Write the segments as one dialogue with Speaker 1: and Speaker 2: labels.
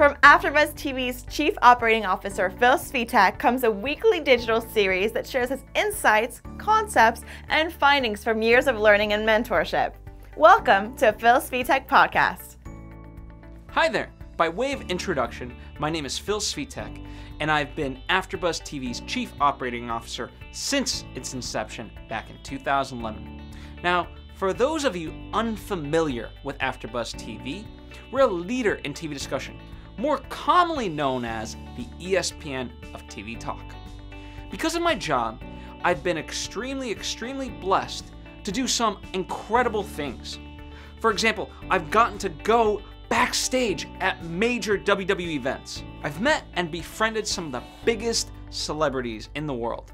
Speaker 1: From AfterBuzz TV's Chief Operating Officer Phil Svitek comes a weekly digital series that shares his insights, concepts, and findings from years of learning and mentorship. Welcome to Phil Svitek Podcast.
Speaker 2: Hi there. By way of introduction, my name is Phil Svitek, and I've been AfterBuzz TV's Chief Operating Officer since its inception back in 2011. Now, for those of you unfamiliar with AfterBuzz TV, we're a leader in TV discussion, more commonly known as the ESPN of TV talk. Because of my job, I've been extremely blessed to do some incredible things. For example, I've gotten to go backstage at major WWE events. I've met and befriended some of the biggest celebrities in the world.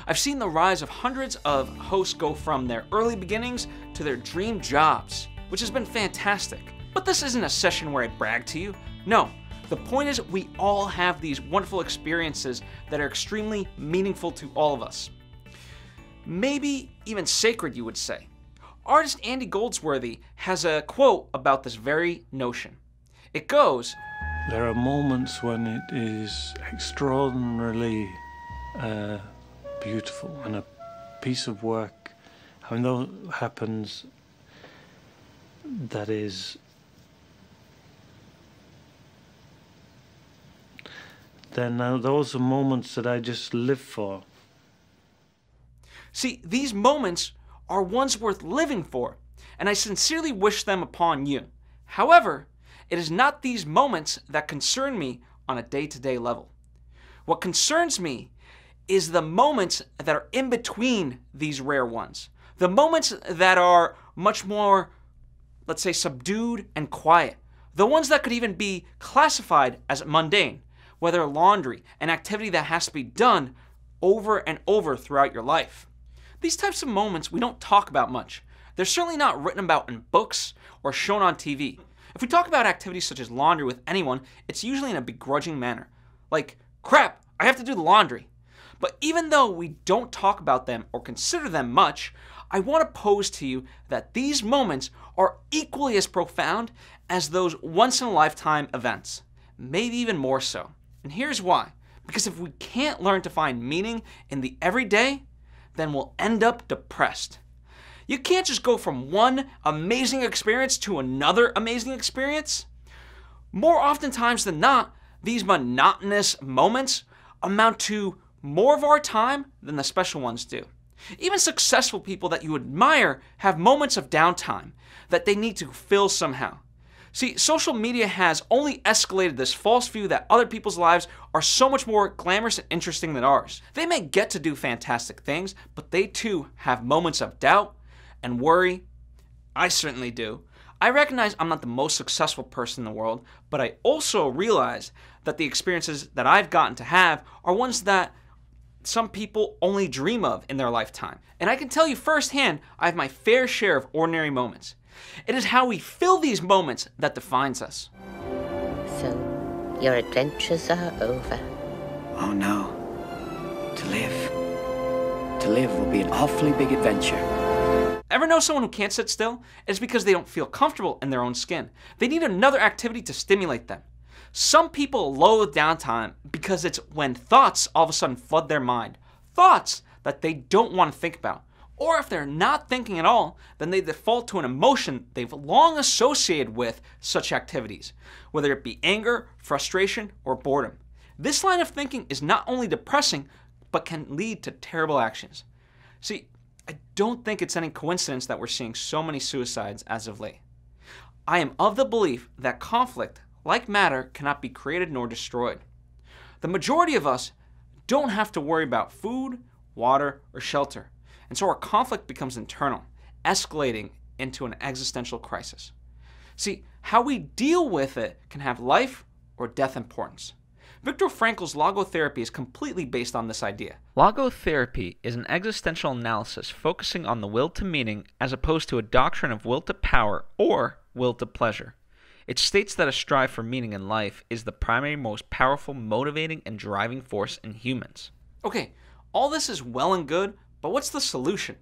Speaker 2: I've seen the rise of hundreds of hosts go from their early beginnings to their dream jobs, which has been fantastic. But this isn't a session where I brag to you. No, the point is we all have these wonderful experiences that are extremely meaningful to all of us. Maybe even sacred, you would say. Artist Andy Goldsworthy has a quote about this very notion. It goes,
Speaker 3: "There are moments when it is extraordinarily beautiful, and a piece of work, when that happens, that is, then those are moments that I just live for."
Speaker 2: See, these moments are ones worth living for, and I sincerely wish them upon you. However, it is not these moments that concern me on a day-to-day level. What concerns me is the moments that are in between these rare ones. The moments that are much more, let's say, subdued and quiet. The ones that could even be classified as mundane, whether laundry, an activity that has to be done over and over throughout your life. These types of moments we don't talk about much. They're certainly not written about in books or shown on TV. If we talk about activities such as laundry with anyone, it's usually in a begrudging manner. Like, crap, I have to do the laundry. But even though we don't talk about them or consider them much, I want to pose to you that these moments are equally as profound as those once-in-a-lifetime events. Maybe even more so. And here's why. Because if we can't learn to find meaning in the everyday, then we'll end up depressed. You can't just go from one amazing experience to another amazing experience. More oftentimes than not, these monotonous moments amount to more of our time than the special ones do. Even successful people that you admire have moments of downtime that they need to fill somehow. See, social media has only escalated this false view that other people's lives are so much more glamorous and interesting than ours. They may get to do fantastic things, but they too have moments of doubt and worry. I certainly do. I recognize I'm not the most successful person in the world, but I also realize that the experiences that I've gotten to have are ones that some people only dream of in their lifetime. And I can tell you firsthand, I have my fair share of ordinary moments. It is how we fill these moments that defines us.
Speaker 4: So, your adventures are over.
Speaker 5: Oh no. To live will be an awfully big adventure.
Speaker 2: Ever know someone who can't sit still? It's because they don't feel comfortable in their own skin. They need another activity to stimulate them. Some people loathe downtime because it's when thoughts all of a sudden flood their mind. Thoughts that they don't want to think about. Or if they're not thinking at all, then they default to an emotion they've long associated with such activities, whether it be anger, frustration, or boredom. This line of thinking is not only depressing, but can lead to terrible actions. See, I don't think it's any coincidence that we're seeing so many suicides as of late. I am of the belief that conflict, like matter, cannot be created nor destroyed. The majority of us don't have to worry about food, water, or shelter. And so our conflict becomes internal, escalating into an existential crisis. See, how we deal with it can have life or death importance. Viktor Frankl's logotherapy is completely based on this idea. Logotherapy is an existential analysis focusing on the will to meaning as opposed to a doctrine of will to power or will to pleasure. It states that a strive for meaning in life is the primary, most powerful, motivating, and driving force in humans. Okay, all this is well and good, but what's the solution?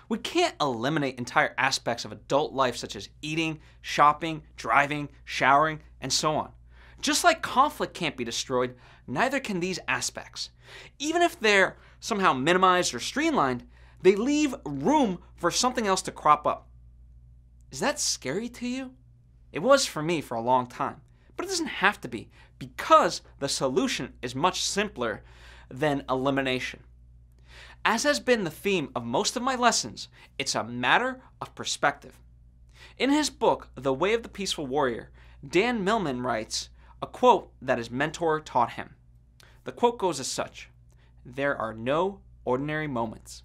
Speaker 2: We can't eliminate entire aspects of adult life such as eating, shopping, driving, showering, and so on. Just like conflict can't be destroyed, neither can these aspects. Even if they're somehow minimized or streamlined, they leave room for something else to crop up. Is that scary to you? It was for me for a long time, but it doesn't have to be, because the solution is much simpler than elimination. As has been the theme of most of my lessons, it's a matter of perspective. In his book, The Way of the Peaceful Warrior, Dan Millman writes a quote that his mentor taught him. The quote goes as such: "There are no ordinary moments."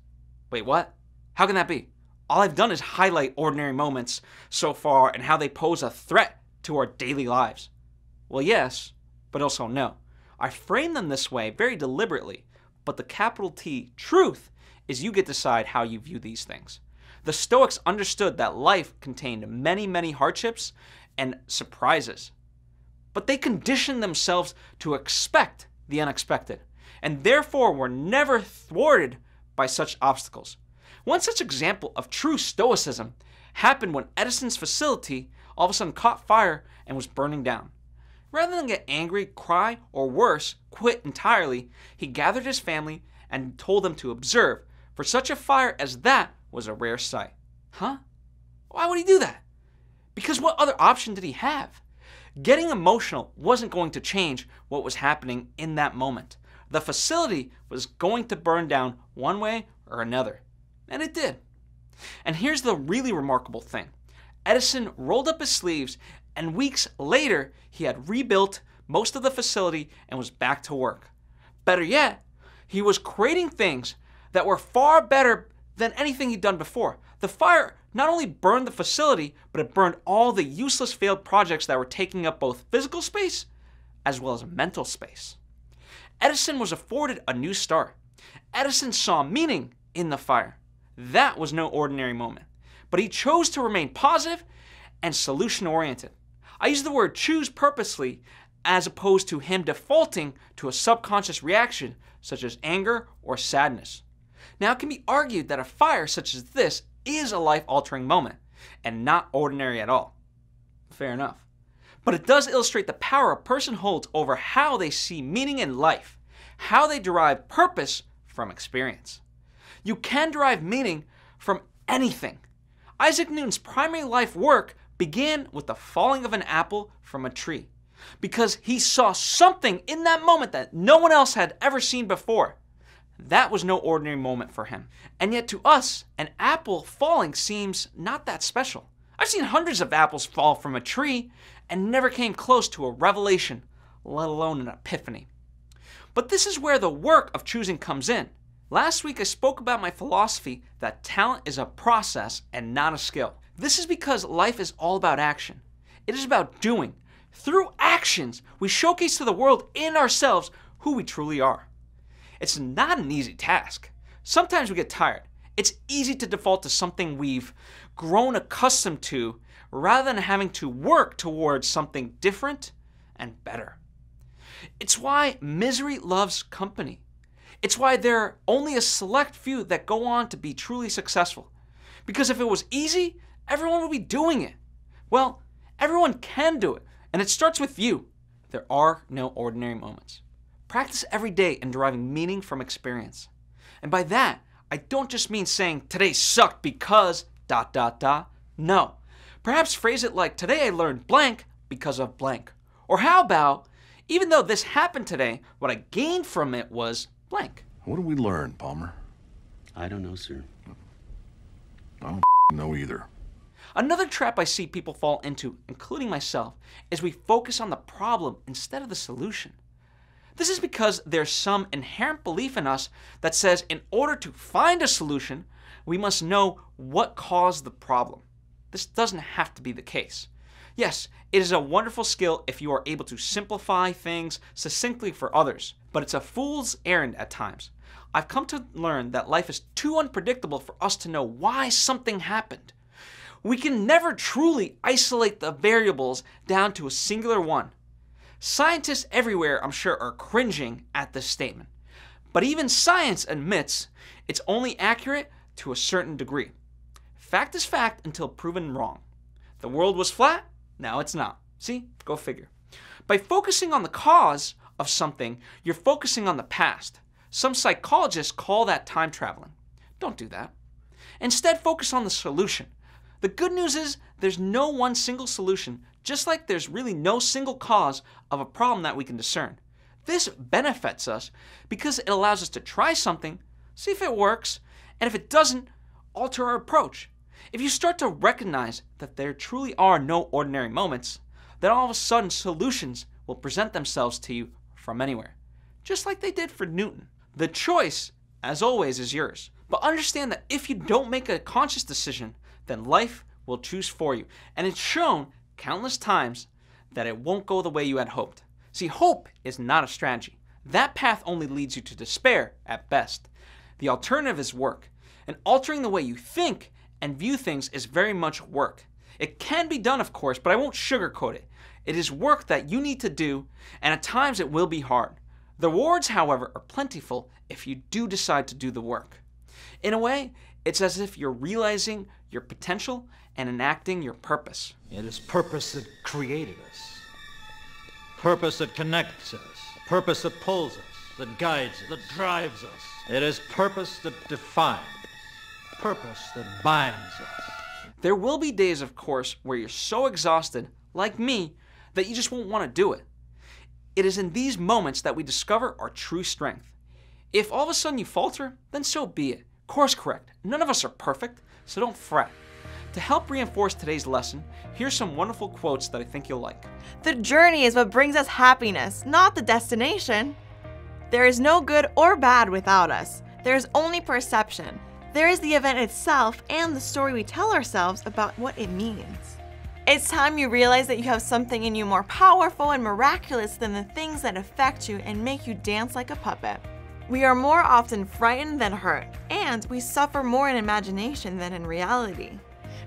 Speaker 2: Wait, what? How can that be? All I've done is highlight ordinary moments so far and how they pose a threat to our daily lives. Well, yes, but also no. I frame them this way very deliberately, but the capital T truth is you get to decide how you view these things. The Stoics understood that life contained many, many hardships and surprises, but they conditioned themselves to expect the unexpected, and therefore were never thwarted by such obstacles. One such example of true stoicism happened when Edison's facility all of a sudden caught fire and was burning down. Rather than get angry, cry, or worse, quit entirely, he gathered his family and told them to observe, for such a fire as that was a rare sight. Huh? Why would he do that? Because what other option did he have? Getting emotional wasn't going to change what was happening in that moment. The facility was going to burn down one way or another. And it did. And here's the really remarkable thing. Edison rolled up his sleeves, and weeks later, he had rebuilt most of the facility and was back to work. Better yet, he was creating things that were far better than anything he'd done before. The fire not only burned the facility, but it burned all the useless failed projects that were taking up both physical space as well as mental space. Edison was afforded a new start. Edison saw meaning in the fire. That was no ordinary moment. But he chose to remain positive and solution-oriented. I use the word choose purposely as opposed to him defaulting to a subconscious reaction such as anger or sadness. Now, it can be argued that a fire such as this is a life-altering moment and not ordinary at all. Fair enough. But it does illustrate the power a person holds over how they see meaning in life, how they derive purpose from experience. You can derive meaning from anything. Isaac Newton's primary life work began with the falling of an apple from a tree, because he saw something in that moment that no one else had ever seen before. That was no ordinary moment for him. And yet to us, an apple falling seems not that special. I've seen hundreds of apples fall from a tree and never came close to a revelation, let alone an epiphany. But this is where the work of choosing comes in. Last week I spoke about my philosophy that talent is a process and not a skill. This is because life is all about action. It is about doing. Through actions, we showcase to the world and ourselves who we truly are. It's not an easy task. Sometimes we get tired. It's easy to default to something we've grown accustomed to rather than having to work towards something different and better. It's why misery loves company. It's why there are only a select few that go on to be truly successful. Because if it was easy, everyone would be doing it. Well, everyone can do it, and it starts with you. There are no ordinary moments. Practice every day in deriving meaning from experience. And by that, I don't just mean saying, today sucked because ... No. Perhaps phrase it like, today I learned blank because of blank. Or how about, even though this happened today, what I gained from it was blank.
Speaker 6: What did we learn, Palmer?
Speaker 7: I don't know, sir.
Speaker 6: I don't know either.
Speaker 2: Another trap I see people fall into, including myself, is we focus on the problem instead of the solution. This is because there's some inherent belief in us that says in order to find a solution, we must know what caused the problem. This doesn't have to be the case. Yes, it is a wonderful skill if you are able to simplify things succinctly for others, but it's a fool's errand at times. I've come to learn that life is too unpredictable for us to know why something happened. We can never truly isolate the variables down to a singular one. Scientists everywhere, I'm sure, are cringing at this statement. But even science admits it's only accurate to a certain degree. Fact is fact until proven wrong. The world was flat, now it's not. See? Go figure. By focusing on the cause of something, you're focusing on the past. Some psychologists call that time traveling. Don't do that. Instead, focus on the solution. The good news is there's no one single solution, just like there's really no single cause of a problem that we can discern. This benefits us because it allows us to try something, see if it works, and if it doesn't, alter our approach. If you start to recognize that there truly are no ordinary moments, then all of a sudden solutions will present themselves to you from anywhere, just like they did for Newton. The choice, as always, is yours. But understand that if you don't make a conscious decision, then life will choose for you. And it's shown countless times that it won't go the way you had hoped. See, hope is not a strategy. That path only leads you to despair at best. The alternative is work. And altering the way you think and view things is very much work. It can be done, of course, but I won't sugarcoat it. It is work that you need to do, and at times it will be hard. The rewards, however, are plentiful if you do decide to do the work. In a way, it's as if you're realizing your potential and enacting your purpose.
Speaker 8: It is purpose that created us. Purpose that connects us. Purpose that pulls us, that guides us, that drives us. It is purpose that defines. Purpose that binds us.
Speaker 2: There will be days, of course, where you're so exhausted, like me, that you just won't want to do it. It is in these moments that we discover our true strength. If all of a sudden you falter, then so be it. Course correct. None of us are perfect, so don't fret. To help reinforce today's lesson, here's some wonderful quotes that I think you'll like.
Speaker 1: The journey is what brings us happiness, not the destination. There is no good or bad without us. There is only perception. There is the event itself and the story we tell ourselves about what it means. It's time you realize that you have something in you more powerful and miraculous than the things that affect you and make you dance like a puppet. We are more often frightened than hurt, and we suffer more in imagination than in reality.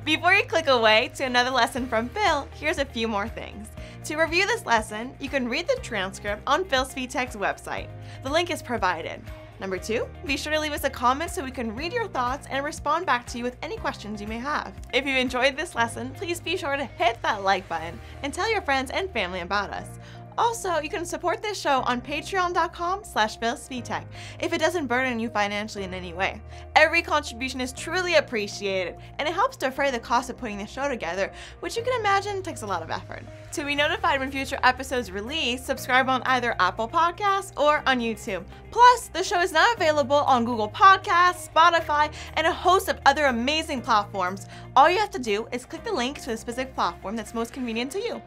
Speaker 1: Before you click away to another lesson from Phil, here's a few more things. To review this lesson, you can read the transcript on Phil Svitek's website. The link is provided. Number 2, be sure to leave us a comment so we can read your thoughts and respond back to you with any questions you may have. If you enjoyed this lesson, please be sure to hit that like button and tell your friends and family about us. Also, you can support this show on patreon.com/PhilSvitek if it doesn't burden you financially in any way. Every contribution is truly appreciated, and it helps defray the cost of putting the show together, which you can imagine takes a lot of effort. To be notified when future episodes release, subscribe on either Apple Podcasts or on YouTube. Plus, the show is now available on Google Podcasts, Spotify, and a host of other amazing platforms. All you have to do is click the link to the specific platform that's most convenient to you.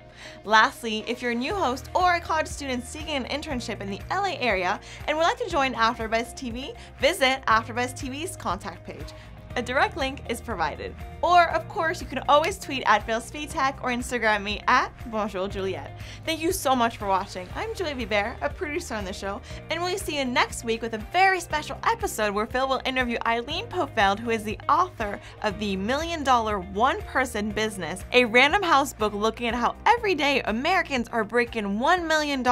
Speaker 1: Lastly, if you're a new host or a college student seeking an internship in the LA area and would like to join AfterBuzz TV, visit AfterBuzz TV's contact page. A direct link is provided. Or, of course, you can always tweet at Phil Svitek or Instagram me at Bonjour Juliette. Thank you so much for watching. I'm Julie Vibert, a producer on the show, and we'll see you next week with a very special episode where Phil will interview Eileen Pofeld, who is the author of the $1 Million One-Person Business, a Random House book looking at how every day Americans are breaking $1 million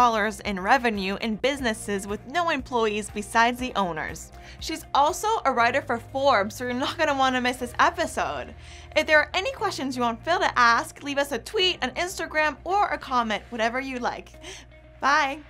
Speaker 1: in revenue in businesses with no employees besides the owners. She's also a writer for Forbes, so you're not going to want to miss this episode. If there are any questions you want Phil to ask, leave us a tweet, an Instagram, or a comment, whatever you like. Bye!